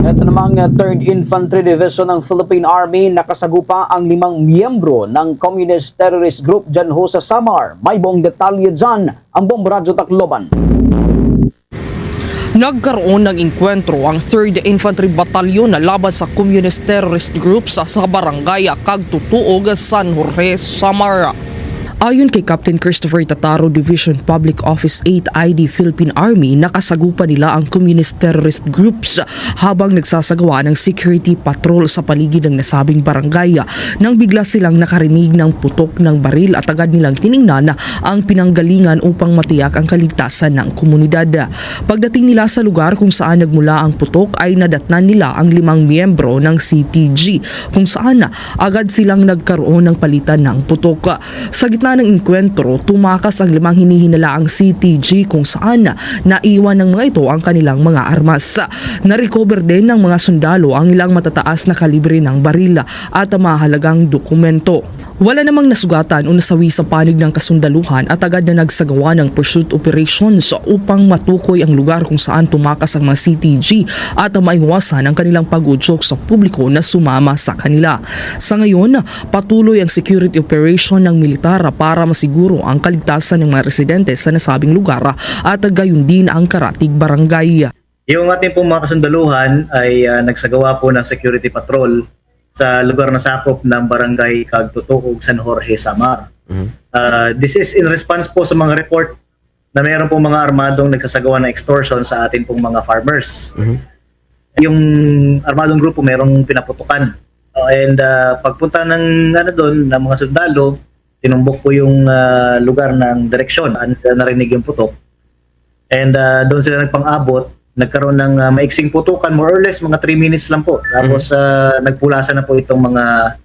Ito namang 3rd Infantry Division ng Philippine Army nakasagupa ang 5 miyembro ng Communist Terrorist Group dyan ho sa Samar. May buong detalye dyan ang Bombo Radyo Tacloban. Nagkaroon ng inkwentro ang 3rd Infantry Battalion na laban sa Communist Terrorist Group sa barangay Cagtutuog, San Jorge, Samar. Ayon kay Captain Christopher Tataro, Division Public Office 8 ID Philippine Army, nakasagupa nila ang communist terrorist groups habang nagsasagawa ng security patrol sa paligid ng nasabing barangay nang bigla silang nakarinig ng putok ng baril at agad nilang tiningnan ang pinanggalingan upang matiyak ang kaligtasan ng komunidad. Pagdating nila sa lugar kung saan nagmula ang putok ay nadatnan nila ang 5 miyembro ng CTG kung saan agad silang nagkaroon ng palitan ng putok. Sa gitna ng inkwentro, tumakas ang 5 hinihinalaang CTG kung saan naiwan ng mga ito ang kanilang mga armas. Na-recover din ng mga sundalo ang ilang matataas na kalibre ng baril at mahalagang dokumento. Wala namang nasugatan o nasawi sa panig ng kasundaluhan at agad na nagsagawa ng pursuit operations upang matukoy ang lugar kung saan tumakas ang mga CTG at maiwasan ang kanilang pag-udyok sa publiko na sumama sa kanila. Sa ngayon, patuloy ang security operation ng militar para masiguro ang kaligtasan ng mga residente sa nasabing lugar at gayon din ang karatig barangay. Yung ating pong mga kasundaluhan ay nagsagawa po ng security patrol sa lugar na sakop ng barangay Cagtutuog, San Jorge, Samar. This is in response po sa mga report na mayroon pong mga armadong nagsasagawa ng extortion sa ating pong mga farmers. Yung armadong grupo mayroong pinaputukan. And pagpunta ng doon ng mga sundalo, tinumbok po yung lugar ng direksyon at narinig yung putok. And doon sila nagpang-abot. Nagkaroon ng maiksing putukan, more or less mga 3 minutes lang po. Tapos nagpulasan na po itong mga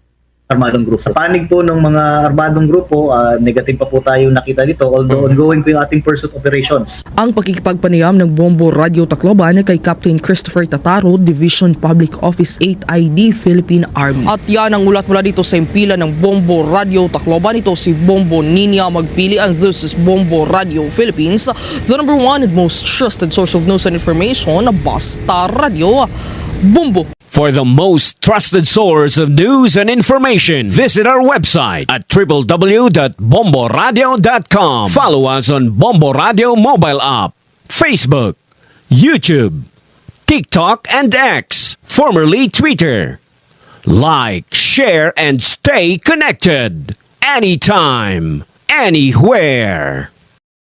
armadong grupo. Sa panig po ng mga armadong grupo, negative pa po tayo nakita dito, although ongoing po yung ating pursuit operations. Ang pakikipagpanayam ng Bombo Radyo Tacloban kay Captain Christopher Tataro, Division Public Office 8 ID Philippine Army. At yan ang ulat mula dito sa impila ng Bombo Radyo Tacloban. Ito si Bombo Ninia Magpili, and this is Bombo Radio Philippines, the #1 and most trusted source of news and information, Basta Radio. Bombo! For the most trusted source of news and information, visit our website at www.bomboradio.com. Follow us on Bombo Radio mobile app, Facebook, YouTube, TikTok, and X, formerly Twitter. Like, share, and stay connected. Anytime, anywhere.